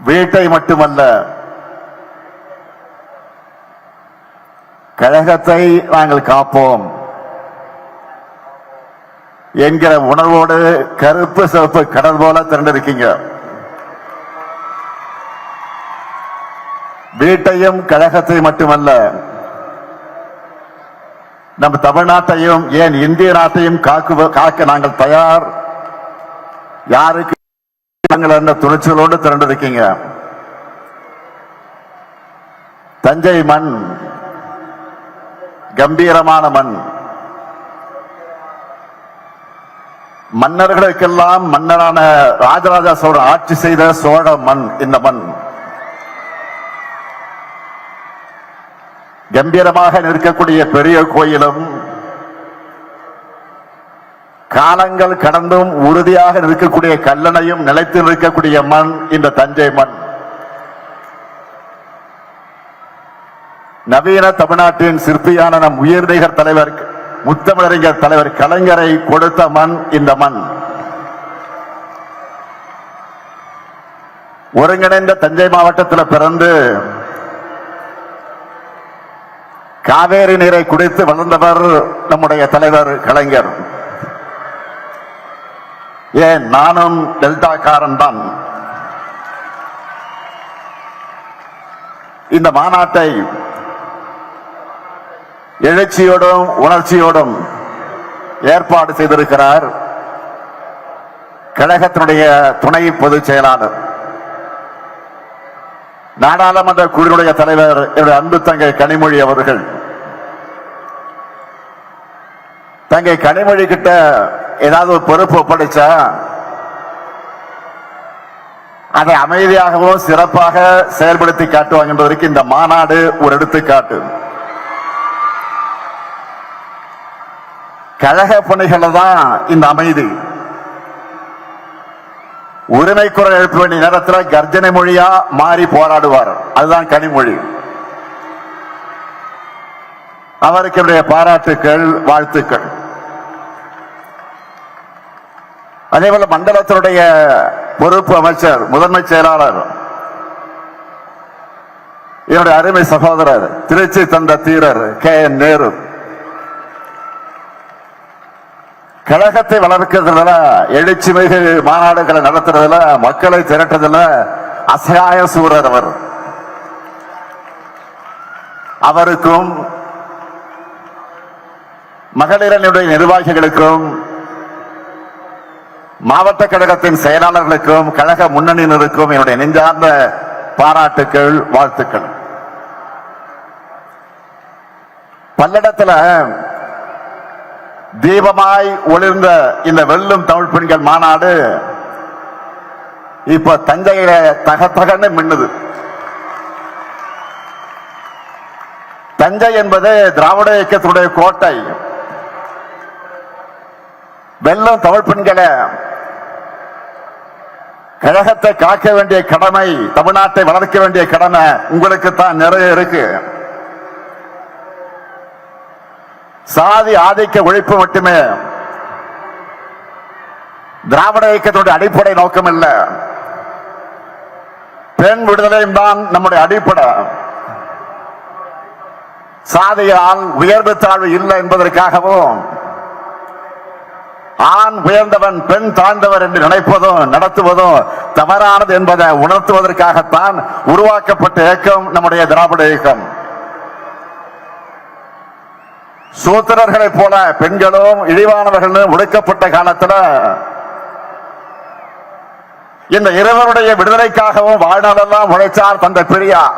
வீட்டை மட்டுமல்ல, கழகத்தை நாங்கள் காப்போம் என்கிற உணர்வோடு கருப்பு சிவப்பு கடல் போல திரண்டிருக்கீங்க. வீட்டையும் கழகத்தை மட்டுமல்ல, நம் தமிழ்நாட்டையும் ஏன் இந்திய நாட்டையும் காக்க நாங்கள் தயார். யாருக்கு நாங்கள் என்ற துணிச்சலோடு திரண்டிருக்கீங்க. தஞ்சை மண் கம்பீரமான மண். மன்னர்களுக்கெல்லாம் மன்னரான ராஜராஜ சோழன் ஆட்சி செய்த சோழ மண் இந்த மண். கம்பீரமாக நிற்கக்கூடிய பெரிய கோயிலும் காலங்கள் கடந்தும் உறுதியாக நிற்கக்கூடிய கல்லணையும் நிலைத்து நிற்கக்கூடிய மண் இந்த தஞ்சை மண். நவீன தமிழ்நாட்டின் சிற்பியான நம் உயர்நிகர் தலைவர் முத்தமிழறிஞர் தலைவர் கலைஞரை கொடுத்த மண் இந்த மண். ஒருங்கிணைந்த தஞ்சை மாவட்டத்தில் பிறந்து காவேரி நீரை குடித்து வளர்ந்தவர் நம்முடைய தலைவர் கலைஞர். ஏன் நானும் டெல்டாக்காரன் தான். இந்த மாநாட்டை எழுச்சியோடும் உணர்ச்சியோடும் ஏற்பாடு செய்திருக்கிறார் கழகத்தினுடைய துணை பொதுச் செயலாளர், நாடாளுமன்ற குழுவுடைய தலைவர் என்னுடைய அன்பு தங்கை கனிமொழி அவர்கள். தங்கை கனிமொழி கிட்ட ஏதாவது ஒரு பொறுப்பு ஒப்படைச்சா அதை அமைதியாகவும் சிறப்பாக செயல்படுத்தி காட்டுவாங்க என்பதற்கு இந்த மாநாடு ஒரு எடுத்துக்காட்டு. கழக பணிகள் தான் இந்த அமைதி. உரிமை குரல் எழுப்ப வேண்டிய நேரத்தில் கர்ஜனை மொழியா மாறி போராடுவார். அதுதான் கனிமொழி. அவருக்கு என்னுடைய பாராட்டுக்கள், வாழ்த்துக்கள். அதேபோல மண்டலத்தினுடைய பொறுப்பு அமைச்சர், முதன்மை செயலாளர், என்னுடைய அருமை சகோதரர், திருச்சி தந்த தீரர் KN நேரு, கழகத்தை வளர்க்கிறதுல, எழுச்சி மிகு மாநாடுகளை நடத்துறதுல, மக்களை திரட்டுறதுல அசகாய சூரர் அவர். அவருக்கும் மகளிரனுடைய நிர்வாகிகளுக்கும் மாவட்ட கழகத்தின் செயலாளர்களுக்கும் கழக முன்னணியினருக்கும் என்னுடைய நெஞ்சார்ந்த பாராட்டுக்கள், வாழ்த்துக்கள். பல்லடத்தில் தீபமாய் ஒளிர்ந்த இந்த வெல்லும் தமிழ் பெண்கள் மாநாடு இப்ப தஞ்சையில தகத்தகன்னு மின்னுது. தஞ்சை என்பது திராவிட இயக்கத்துடைய கோட்டை. வெல்லும் தமிழ் பெண்களை, கழகத்தை காக்க வேண்டிய கடமை, தமிழ்நாட்டை வளர்க்க வேண்டிய கடமை உங்களுக்கு தான் நிறைய இருக்கு. சாதி ஆதிக்க ஒழிப்பு மட்டுமே திராவிட இயக்கத்தினுடைய அடிப்படை நோக்கம் இல்ல. பெண் விடுதலையும் தான் நம்முடைய அடிப்படை. சாதியால் உயர்வு தாழ்வு இல்லை என்பதற்காகவும், ஆண் உயர்ந்தவன் பெண் தாழ்ந்தவர் என்று நினைப்பதும் நடத்துவதும் தவறானது என்பதை உணர்த்துவதற்காகத்தான் உருவாக்கப்பட்ட இயக்கம் நம்முடைய திராவிட இயக்கம். சூத்திரர்களை போல பெண்களும் இழிவானவர்களும் ஒடுக்கப்பட்ட காலத்தில் இந்த இருவருடைய விடுதலைக்காகவும் வாழ்நாளெல்லாம் உழைச்சார் தந்தை பெரியார்.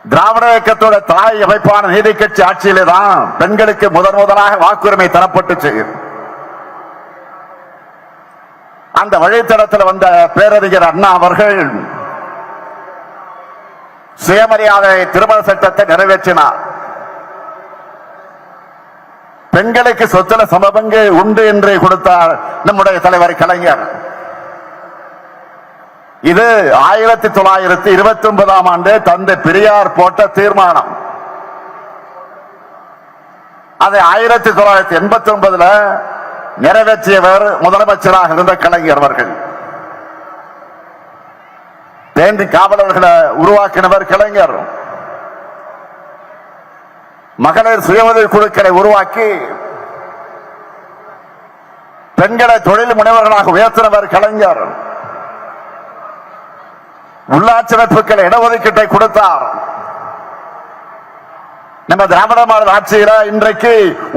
திராவிட இயக்கத்தோட தாய் அமைப்பான நீதி கட்சி ஆட்சியிலே தான் பெண்களுக்கு முதலாக வாக்குரிமை தரப்பட்டுச்சு. அந்த வழித்தடத்தில் வந்த பேரறிஞர் அண்ணா அவர்கள் சுயமரியாதை திருமண சட்டத்தை நிறைவேற்றினார். பெண்களுக்கு சொத்துல சமபங்கு உண்டு என்று கொடுத்தார் நம்முடைய தலைவர் கலைஞர். இது 1929ஆம் ஆண்டு தந்தை பெரியார் போட்ட தீர்மானம். அதை 1989 நிறைவேற்றியவர் முதலமைச்சராக இருந்த கலைஞர் அவர்கள். பேண்டி காவலர்களை உருவாக்கினவர் கலைஞர். மகளிர் சுய உதவி குழுக்களை உருவாக்கி பெண்களை தொழில் முனைவர்களாக உயர்த்தினவர் கலைஞர். உள்ளாட்சி அமைப்புகளை இடஒதுக்கீட்டை கொடுத்தார். நம்ம திராவிட மாடல் ஆட்சியில இன்றைக்கு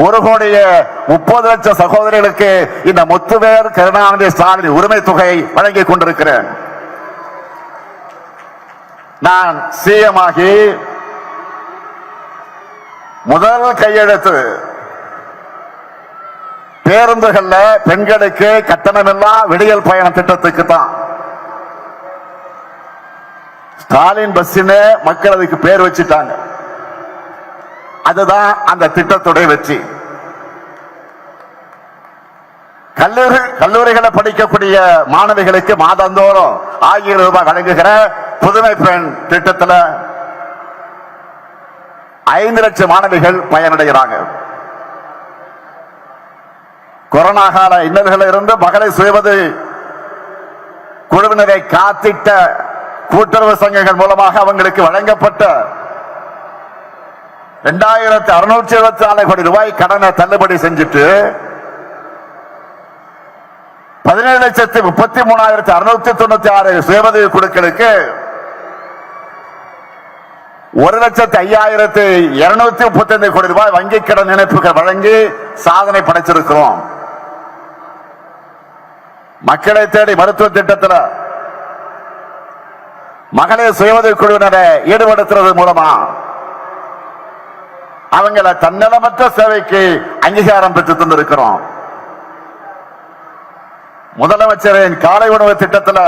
1,30,00,000 சகோதரிகளுக்கு இந்த முத்துவேல் கருணாநிதி ஸ்டாலின் உரிமை தொகை வழங்கிக் கொண்டிருக்கிறேன். நான் சிஎம் ஆகி முதல் கையெழுத்து பேருந்துகள்ல பெண்களுக்கு கட்டணமில்லா விடியல் பயண திட்டத்துக்கு தான். ஸ்டாலின் பஸ்ன்னு மக்கள் அதுக்கு பேர் வச்சுட்டாங்க. அதுதான் அந்த திட்டத்துடைய வெற்றி. கல்லூரிகளை படிக்கக்கூடிய மாணவிகளுக்கு மாதந்தோறும் 1000 ரூபாய் வழங்குகிற புதுமை பெண் திட்டத்தில் 5 லட்சம் மாணவிகள் பயனடைகிறாங்க. கொரோனா கால இன்னல்களில் இருந்து மகளிர் சுயவது குழுவினரை காத்திட்ட கூட்டுறவு சங்கங்கள் மூலமாக அவங்களுக்கு வழங்கப்பட்ட 2674 கோடி ரூபாய் கடனை தள்ளுபடி செஞ்சுட்டு 17,33,696 சுயஉதவி குழுக்களுக்கு 1,05,235 கோடி ரூபாய் வங்கி கடன் இணைப்புகள் வழங்கி சாதனை படைச்சிருக்கிறோம். மக்களை தேடி மருத்துவ திட்டத்தில் மகளிர் சுயஉதவி குழுவினரை ஈடுபடுத்துறது மூலமா அவங்களை தன்னலமற்ற சேவைக்கு அங்கீகாரம் பெற்று தந்திருக்கிறோம். முதலமைச்சரின் காலை உணவு திட்டத்தில்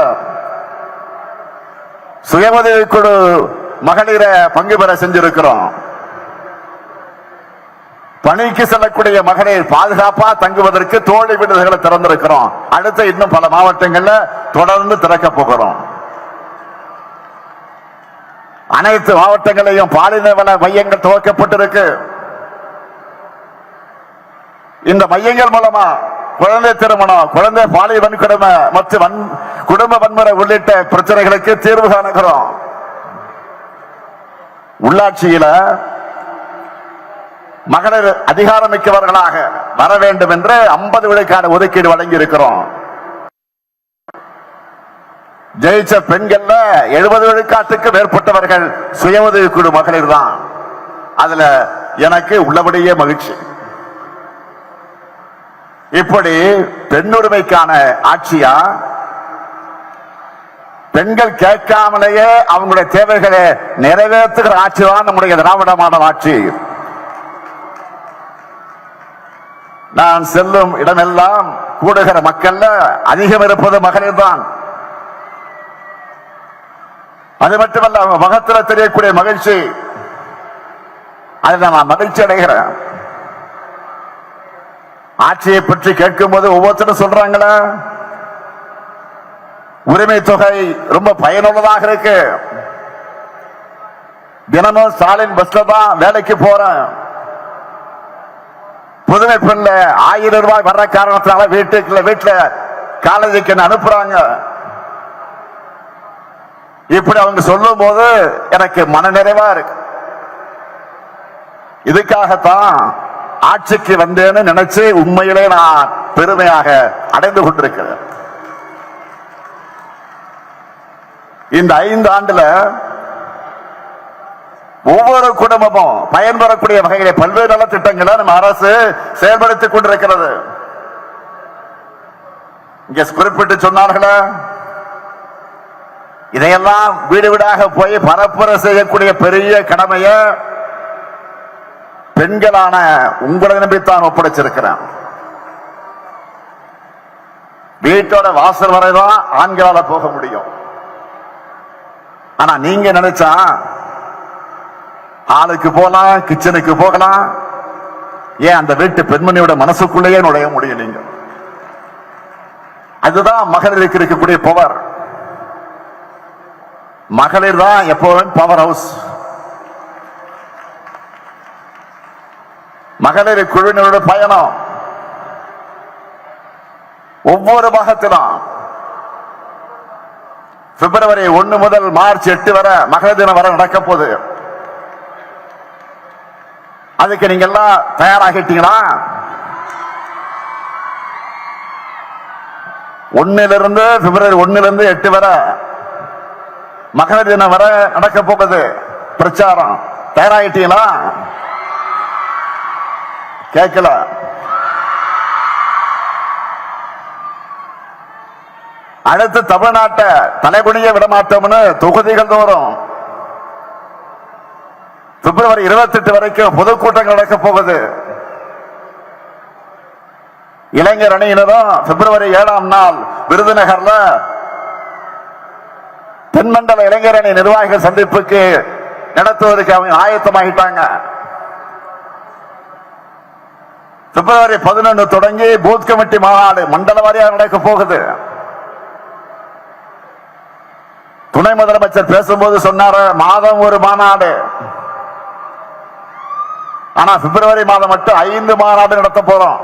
சுயஉதவி குழு மகளிரை பங்கு பெற செஞ்சிருக்கிறோம். பணிக்கு செல்லக்கூடிய மகளிர் பாதுகாப்பா தங்குவதற்கு தோழி விடுதிகளை திறந்திருக்கிறோம். அடுத்து இன்னும் பல மாவட்டங்கள்ல தொடர்ந்து திறக்க போகிறோம். அனைத்து மாவட்டங்களையும் பாலின வள மையங்கள் துவக்கப்பட்டிருக்கு. இந்த மையங்கள் மூலமா குழந்தை திருமணம், குழந்தை பாலியல் வன்கொடுமை மற்றும் குடும்ப வன்முறை உள்ளிட்ட பிரச்சனைகளுக்கு தீர்வு காணுகிறோம். உள்ளாட்சியில மகளிர் அதிகாரமிக்கவர்களாக வர வேண்டும் என்று 50 விழுக்காடு ஒதுக்கீடு வழங்கி இருக்கிறோம். ஜெயிச்ச பெண்கள்ல 70 விழுக்காட்டுக்கு மேற்பட்டவர்கள் சுய உதவி குழு மகளிர் தான். அதுல எனக்கு உள்ளபடியே மகிழ்ச்சி. இப்படி பெண்ணுரிமைக்கான ஆட்சியா, பெண்கள் கேட்காமலேயே அவங்களுடைய தேவைகளை நிறைவேற்றுகிற ஆட்சி தான் நம்முடைய திராவிட மாடல் ஆட்சி. நான் செல்லும் இடமெல்லாம் கூடுகிற மக்கள்ல அதிகம் இருப்பது மகளிர் தான். அது மட்டுமல்ல, முகத்தில் தெரியக்கூடிய மகிழ்ச்சி, அதில் நான் மகிழ்ச்சி அடைகிறேன். ஆட்சியை பற்றி கேட்கும் போது ஒவ்வொருத்தரும் சொல்றாங்களா, உரிமை தொகை ரொம்ப பயனுள்ளதாக இருக்கு. தினமும் ஸ்டாலின் பஸ்ல தான் வேலைக்கு போறேன். புதுமை பெண்ல 1000 ரூபாய் வர்ற காரணத்தினால வீட்டுல காலேஜுக்கு அனுப்புறாங்க. இப்படி அவங்க சொல்லும் போது எனக்கு மனநிறைவா இருக்கு. இதுக்காகத்தான் ஆட்சிக்கு வந்தேன்னு நினைச்சு உண்மையிலே நான் பெருமையாக அடைந்து கொண்டிருக்கிறேன். இந்த 5 ஆண்டுல ஒவ்வொரு குடும்பமும் பயன்பெறக்கூடிய வகையிலே பல்வேறு நல திட்டங்களை நம்ம அரசு செயல்படுத்திக் கொண்டிருக்கிறது. இங்க குறிப்பிட்டு சொன்னார்களே, இதையெல்லாம் வீடு வீடாக போய் பரப்புரை செய்யக்கூடிய பெரிய கடமைய பெண்களான உங்களை நம்பித்தான் ஒப்படைச்சிருக்கிறேன். வீட்டோட வாசல் வரைதான் ஆண்களால போக முடியும். ஆனா நீங்க நினைச்சா ஆளுக்கு போலாம், கிச்சனுக்கு போகலாம். ஏன் அந்த வீட்டு பெண்மணியோட மனசுக்குள்ளேயே நுழைய முடியும் நீங்க. அதுதான் மகளிருக்கு இருக்கக்கூடிய பவர். மகளிர் தான் எப்பவும் பவர் ஹவுஸ். மகளிர் குழுவினரோட பயணம் ஒவ்வொரு பாகத்திலும் பிப்ரவரி 1 முதல் மார்ச் 8 வரை மகளிர் தினம் வரை நடக்க போகுது. அதுக்கு நீங்க எல்லாம் தயாராகிட்டீங்களா? 1 பிப்ரவரி 1 8 வரை மகளிர் தினம் வரை நடக்க போகுது பிரச்சாரம். தயாராகிட்டீங்களா? கேட்கல. அடுத்து தமிழ்நாட்டை தலைகுனிய விடமாட்டோம்னு தொகுதிகள் தோறும் பிப்ரவரி 28 வரைக்கும் பொதுக்கூட்டங்கள் நடக்க போகுது. இளைஞர் அணியினரும் பிப்ரவரி 7ஆம் நாள் விருதுநகர்ல தென்மண்டல இளைஞர் அணி நிர்வாகிகள் சந்திப்புக்கு நடத்துவதற்கு அவங்க ஆயத்தமாகிட்டாங்க. பிப்ரவரி 11 தொடங்கி பூத் கமிட்டி மாநாடு மண்டல வாரியாக நடக்க போகுது. துணை முதலமைச்சர் பேசும்போது சொன்னார், மாதம் ஒரு மாநாடு. ஆனா பிப்ரவரி மாதம் மட்டும் 5 மாநாடு நடத்த போறோம்.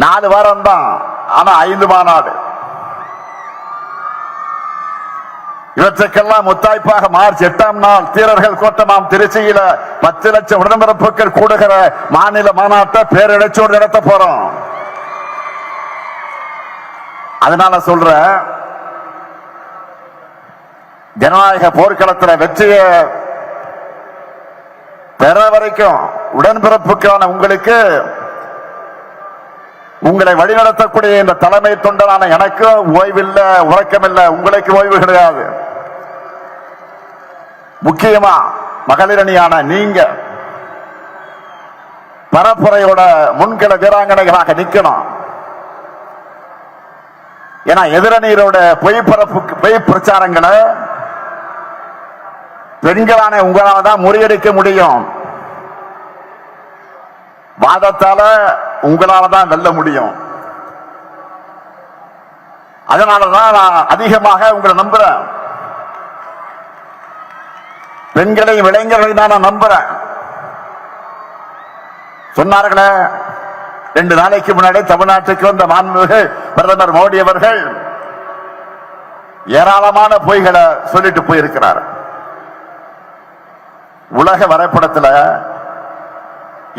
4 வாரம் தான், ஆனா 5 மாநாடு. இவற்றுக்கெல்லாம் முத்தாய்ப்பாக மார்ச் 8ஆம் நாள் தீரர்கள் கோட்டமாம் திருச்சியில 10 லட்சம் உடன்பிறப்புகள் கூடுகிற மாநில மாநாட்டை பேரழிச்சோடு நடத்த போறோம். அதனால சொல்ற, ஜனநாயக போர்க்களத்தில் வெற்றியை பெற வரைக்கும் உடன்பிறப்புக்கான உங்களுக்கு, உங்களை வழிநடத்தக்கூடிய இந்த தலைமை தொண்டரான எனக்கு ஓய்வில்லை, உறக்கமில்லை. உங்களுக்கு ஓய்வு கிடையாது. முக்கியமா மகளிர் அணியான நீங்க பரப்புரையோட முன்கள வீராங்கனைகளாக நிக்கணும். ஏன்னா எதிரணியரோட பொய் பிரச்சாரங்களை பெண்களான உங்களால தான் முறியடிக்க முடியும். வாதத்தால உங்களால தான் வெல்ல முடியும். அதனாலதான் நான் அதிகமாக உங்களை நம்புறேன். பெண்களையும் இளைஞர்களையும் தான் நான் நம்புறேன். சொன்னார்களே 2 நாளைக்கு முன்னாடி தமிழ்நாட்டுக்கு வந்த மாண்புமிகு பிரதமர் மோடி அவர்கள் ஏராளமான பொய்களை சொல்லிட்டு போயிருக்கிறார். உலக வரைபடத்தில்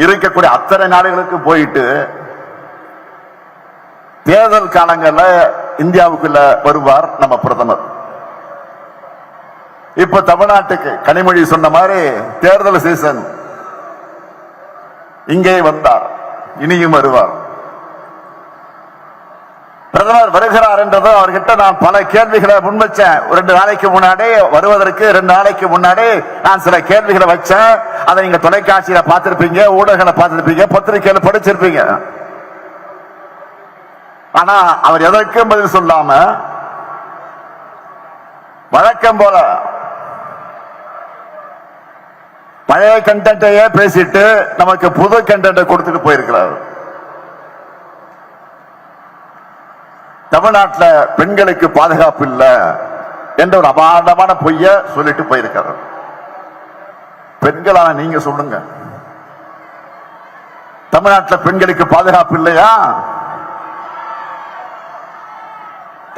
இருக்கக்கூடிய அத்தனை நாடுகளுக்கு போயிட்டு தேர்தல் காலங்களில் இந்தியாவுக்குள்ள வருவார் நம்ம பிரதமர். இப்ப தமிழ்நாட்டுக்கு கனிமொழி சொன்ன மாதிரி தேர்தல் சீசன் இங்கே வந்தார், இனியும் வருவார். பிரதமர் வருகிறார் என்றதும் அவர்கிட்ட நான் பல கேள்விகளை முன்வச்சேன். 2 நாளைக்கு முன்னாடி வருவதற்கு 2 நாளைக்கு முன்னாடி நான் சில கேள்விகளை வச்சேன். அதை நீங்க தொலைக்காட்சியில பார்த்திருப்பீங்க, ஊடகங்களை பார்த்திருப்பீங்க, பத்திரிகையில படிச்சிருப்பீங்க. ஆனா அவர் எதற்கும் பதில் சொல்லாம வழக்கம் போல பழைய கண்டென்ட்டையே பேசிட்டு நமக்கு புது கண்டென்ட்டை கொடுத்துட்டு போயிருக்கிறார். தமிழ்நாட்டில் பெண்களுக்கு பாதுகாப்பு இல்லை என்ற ஒரு அபாண்டமான பொய்ய சொல்லிட்டு போயிருக்கிறார். பெண்களான நீங்க சொல்லுங்க, தமிழ்நாட்டில் பெண்களுக்கு பாதுகாப்பு இல்லையா?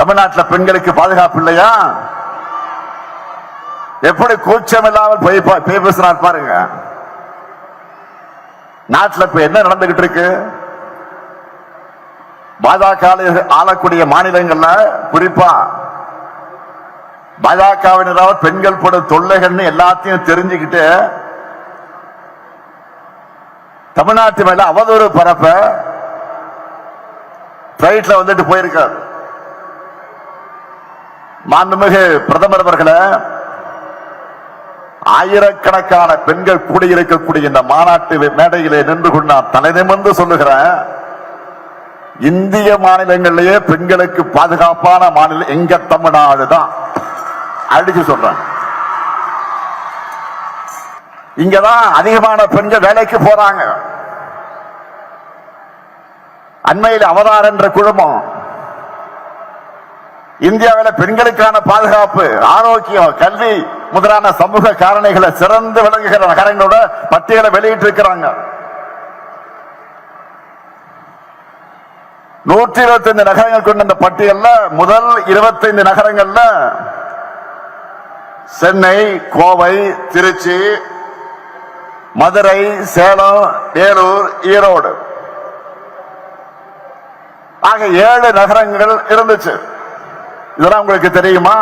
தமிழ்நாட்டில் பெண்களுக்கு பாதுகாப்பு இல்லையா? எப்படி கூச்சம் இல்லாமல் போய் பேசுறார் பாருங்க. நாட்டில் இப்ப என்ன நடந்துகிட்டு இருக்கு? பாஜக ஆளக்கூடிய மாநிலங்கள்ல குறிப்பா பாஜகவினரால் பெண்கள் படும் தொல்லைகள்னு எல்லாத்தையும் தெரிஞ்சுக்கிட்டு தமிழ்நாட்டு மேல அவதூறு பரப்ப பிளைட்ல வந்துட்டு போயிருக்காரு. மாண்புமிகு பிரதமர் அவர்களை ஆயிரக்கணக்கான பெண்கள் கூடியிருக்கக்கூடிய இந்த மாநாட்டு மேடையிலே நின்று கொண்டு நான் தலை நிமிர்ந்து சொல்லுகிறேன், இந்திய மாநிலங்களிலேயே பெண்களுக்கு பாதுகாப்பான மாநிலம் எங்க தமிழ்நாடு தான். அடிச்சு சொல்றேன். இங்கதான் அதிகமான பெண்கள் வேலைக்கு போறாங்க. அண்மையில் அவதார் என்ற குழுமம் இந்தியாவில் பெண்களுக்கான பாதுகாப்பு, ஆரோக்கியம், கல்வி முதலான சமூக காரணிகளை சிறந்து விளங்குகிற நகரங்களோட பட்டியலை வெளியிட்டு இருக்கிறாங்க. 125 நகரங்கள் கொண்ட இந்த பட்டியல்ல முதல் 25 நகரங்கள்ல சென்னை, கோவை, திருச்சி, மதுரை, சேலம், வேலூர், ஈரோடு ஆக 7 நகரங்கள் இருந்துச்சு. இதெல்லாம் உங்களுக்கு தெரியுமா?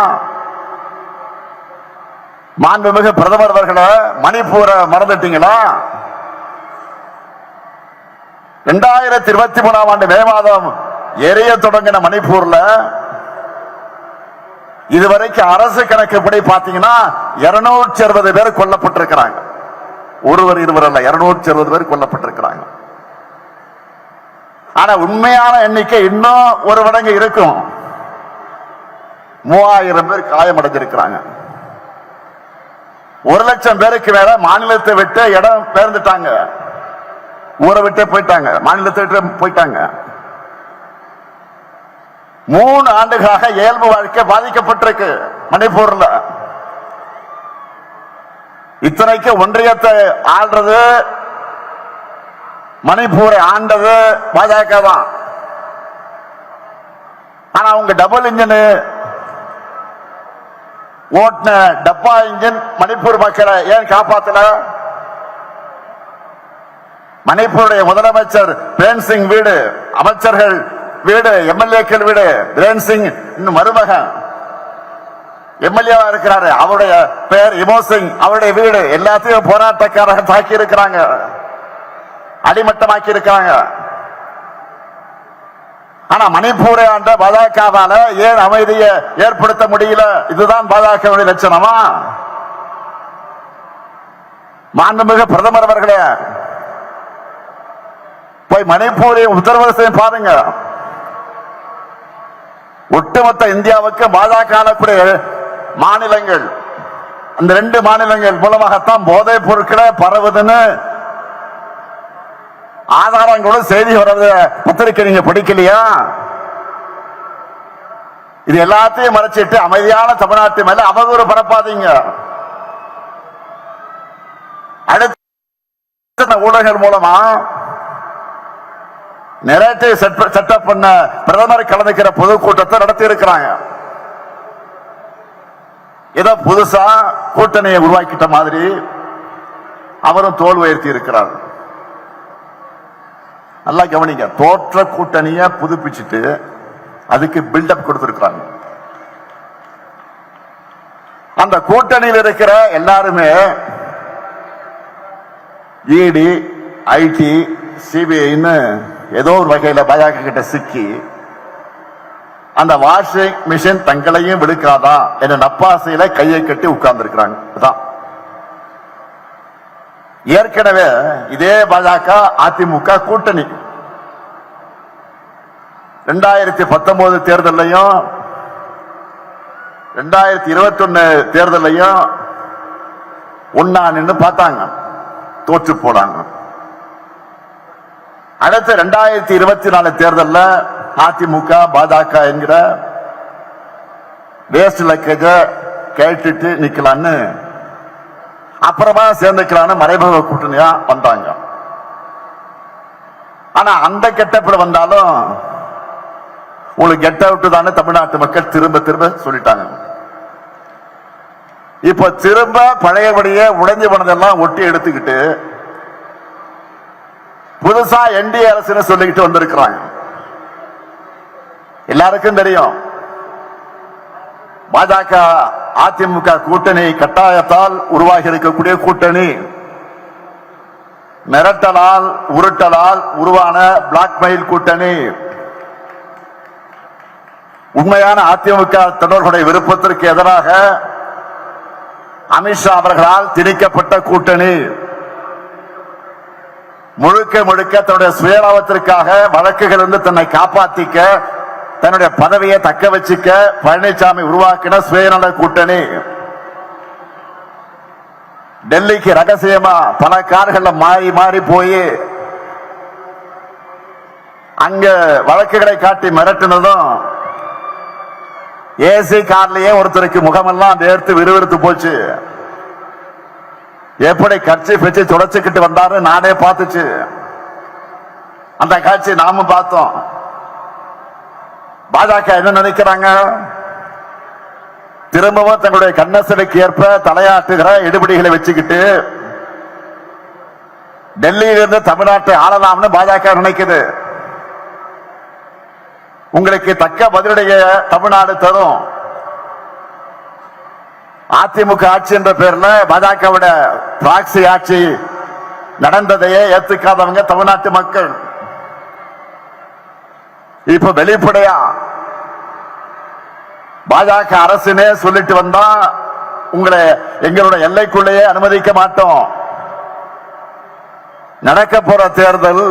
மாண்புமிகு பிரதமர் அவர்களே, மணிப்பூரை மறந்துட்டீங்களா? 2023ஆம் ஆண்டு மே மாதம் எரிய தொடங்கின மணிப்பூர்ல இதுவரைக்கும் அரசு கணக்குப்படி பாத்தீங்கன்னா 260 பேர் கொல்லப்பட்டிருக்கிறாங்க. ஒருவர் இருவர் அல்ல, 260 பேர் கொல்லப்பட்டிருக்கிறாங்க. ஆனா உண்மையான எண்ணிக்கை இன்னும் ஒரு மடங்கு இருக்கும். 3000 பேர் காயமடைஞ்சிருக்கிறாங்க. 1 லட்சம் பேருக்கு மேல மாநிலத்தை விட்டு இடம் பெயர்ந்துட்டாங்க, ஊரை விட்டே போயிட்டாங்க, மாநிலத்தை விட்டு போயிட்டாங்க. 3 ஆண்டுகளாக இயல்பு வாழ்க்கை பாதிக்கப்பட்டிருக்கு மணிப்பூர்ல. இத்தனைக்கு ஒன்றியத்தை ஆள்றது, மணிப்பூரை ஆண்டது பாஜக தான். ஆனா அவங்க டபுள் இன்ஜின் ஓட்டின டப்பா இன்ஜின் மணிப்பூர் மக்களை ஏன் காப்பாத்தல? மணிப்பூருடைய முதலமைச்சர் பிரேம் சிங் வீடு, அமைச்சர்கள் வீடு, எம்எல்ஏக்கள் வீடு, பிரேம் சிங் இன்னும் மருமகன் எம்எல்ஏவா இருக்கிறாரு, அவருடைய பெயர் இமோ சிங், அவருடைய வீடு எல்லாத்தையும் போராட்டக்காரர்கள் தாக்கி இருக்கிறாங்க, அடிமட்டமாக்கி இருக்காங்க. ஆனா மணிப்பூரை ஆண்ட பாஜகவால ஏன் அமைதியை ஏற்படுத்த முடியல? இதுதான் பாஜகவுடைய லட்சணமா? மாண்புமிகு பிரதமர் அவர்களே, போய் மணிப்பூரை உத்தரப்பிரதேசம் பாருங்க. ஒட்டுமொத்த இந்தியாவுக்கு பாஜக மாநிலங்கள், அந்த 2 மாநிலங்கள் மூலமாகத்தான் போதைப் பொருட்களை பரவுதுன்னு ஆதாரங்களோட செய்தி வர்றது பத்திரிகை நீங்க படிக்கலையா? இது எல்லாத்தையும் மறைச்சிட்டு அமைதியான தமிழ்நாட்டு மேல அவதூறு பரப்பாதீங்க. அடுத்த ஊடகங்கள் மூலமா நெரேட்டிவ் செட்டப் பண்ண பிரதமர் கலந்துக்கிற பொதுக்கூட்டத்தை நடத்தி இருக்கிறாங்க. ஏதோ புதுசா கூட்டணியை உருவாக்கிட்ட மாதிரி அவரும் தோல் உயர்த்தி இருக்கிறார். நல்லா கவனிங்க, தோற்ற கூட்டணியை புதுப்பிச்சுட்டு அதுக்கு பில்டப் கொடுத்திருக்கிறாங்க. அந்த கூட்டணியில் இருக்கிற எல்லாருமே இடி, ஐடி, சிபிஐன்னு ஏதோ ஒரு வகையில பாஜக கிட்ட சிக்கி அந்த வாஷிங் மிஷின் தங்களையும் விடுக்காதா என்ற நப்பாசையில கையை கட்டி உட்கார்ந்து இருக்கிறாங்க. ஏற்கனவே இதே பாஜக அதிமுக கூட்டணி 2019 தேர்தலையும் 2021 தேர்தலையும் ஒன்னா நின்று பார்த்தாங்க, தோற்று போனாங்க. அடுத்த 2024 தேர்தல்ல அதிமுக பாஜக என்கிற வேஸ்ட் லக்கேஜ கேட்டுட்டு நிக்கலான்னு அப்புறமா சேர்ந்துக்கலான்னு மறைமுக கூட்டணியா வந்தாங்க. ஆனா அந்த கெட்டப்பட வந்தாலும் உங்களுக்கு கெட் அவுட் தானே தமிழ்நாட்டு மக்கள் திரும்ப திரும்ப சொல்லிட்டாங்க. இப்ப திரும்ப பழையபடியே உடைஞ்சு போனதெல்லாம் ஒட்டி எடுத்துக்கிட்டு புதுசா என்டிஏ அரசு சொல்லிக்கிட்டு வந்திருக்கிறாங்க. எல்லாருக்கும் தெரியும் பாஜக அதிமுக கூட்டணி கட்டாயத்தால் உருவாகி இருக்கக்கூடிய கூட்டணி, மிரட்டலால் உருட்டலால் உருவான பிளாக்மெயில் கூட்டணி, உண்மையான அதிமுக தொண்டர்களுடைய விருப்பத்திற்கு எதிராக அமித்ஷா அவர்களால் திணிக்கப்பட்ட கூட்டணி, முழுக்க முழுக்க தன்னுடைய சுயலாபத்திற்காக வழக்குகள் இருந்து தன்னை காப்பாற்றிக்க, தன்னுடைய பதவியை தக்க வச்சுக்க பழனிசாமி உருவாக்கின சுயநல கூட்டணி. டெல்லிக்கு ரகசியமா பல கார்கள்ல மாறி மாறி போய் அங்க வழக்குகளை காட்டி மிரட்டினதும், ஏசி கார்லயே ஒருத்தருக்கு முகமெல்லாம் வேர்த்து விறுவிறுத்து போச்சு. எப்படி கட்சி வச்சு தொடச்சுக்கிட்டு வந்தாரு நானே பார்த்துச்சு. அந்த காட்சி நாம பார்த்தோம். பாஜக என்ன நினைக்கிறாங்க? திரும்பவும் தங்களுடைய கண்ணசலுக்கு ஏற்ப தலையாட்டுகிற எடுபடிகளை வச்சுக்கிட்டு டெல்லியிலிருந்து தமிழ்நாட்டை ஆளலாம்னு பாஜக நினைக்குது. உங்களுக்கு தக்க பதிலடைய தமிழ்நாடு தரும். அதிமுக ஆட்சி என்ற பேர்ல பாஜகவோட பிராக்சி ஆட்சி நடந்ததையே ஏத்துக்காதவங்க தமிழ்நாட்டு மக்கள். இப்ப வெளிப்படையா பாஜக அரசுனே சொல்லிட்டு வந்தா உங்களை எங்களுடைய எல்லைக்குள்ளேயே அனுமதிக்க மாட்டோம். நடக்க போற தேர்தல்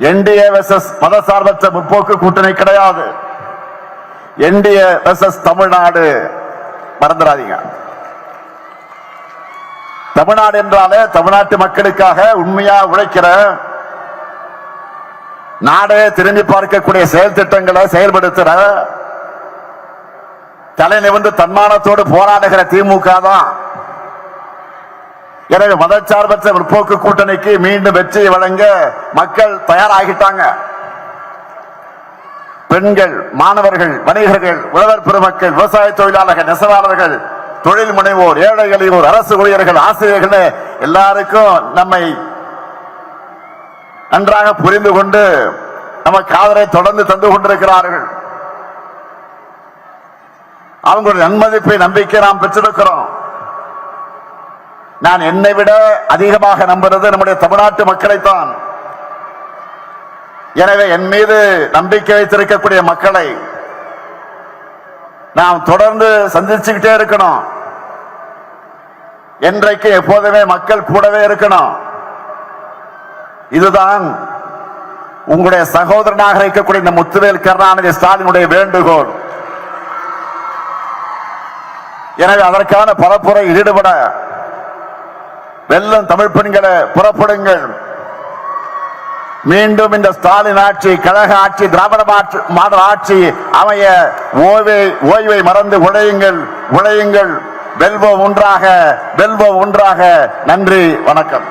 என்டிஏ வெர்சஸ் மதசார்பற்ற முற்போக்கு கூட்டணி கிடையாது. NDA versus Tamil Nadu. மறந்துடாதீங்க. தமிழ்நாடு என்றாலே தமிழ்நாட்டு மக்களுக்காக உண்மையா உழைக்கிற, நாடே திரும்பி பார்க்கக்கூடிய செயல் திட்டங்களை செயல்படுத்துற, தலை நிமிர்ந்து தன்மானத்தோடு போராடுகிற திமுக தான். எனவே மதச்சார்பற்ற முற்போக்கு கூட்டணிக்கு மீண்டும் வெற்றியை வழங்க மக்கள் தயாராகிட்டாங்க. பெண்கள், மாணவர்கள், வணிகர்கள், உழவர் பெருமக்கள், விவசாய தொழிலாளர்கள், நெசவாளர்கள், தொழில் முனைவோர், ஏழை எளியோர், அரசு ஊழியர்கள், ஆசிரியர்கள் எல்லாருக்கும் நம்மை நன்றாக புரிந்து கொண்டு நமக்கு ஆதரவை தொடர்ந்து தந்து கொண்டிருக்கிறார்கள். அவங்களுடைய நன்மதிப்பை, நம்பிக்கை நாம் பெற்றிருக்கிறோம். நான் என்னை விட அதிகமாக நம்புறது நம்முடைய தமிழ்நாட்டு மக்களைத்தான். எனவே என் மீது நம்பிக்கை வைத்திருக்கக்கூடிய மக்களை நாம் தொடர்ந்து சந்திச்சுக்கிட்டே இருக்கணும். என்றைக்கு எப்போதுமே மக்கள் கூடவே இருக்கணும். இதுதான் உங்களுடைய சகோதரனாக இருக்கக்கூடிய இந்த முத்துவேல் கருணாநிதி ஸ்டாலினுடைய வேண்டுகோள். எனவே அதற்கான பரப்புரை ஈடுபட வெல்லும் தமிழ் பெண்களை புறப்படுங்கள். மீண்டும் இந்த ஸ்டாலின் ஆட்சி, கழக ஆட்சி, திராவிட மாடல் ஆட்சி அமைய ஓய்வை மறந்து உழையுங்கள், உழையுங்கள். வெல்வோம் ஒன்றாக, வெல்வோம் ஒன்றாக. நன்றி, வணக்கம்.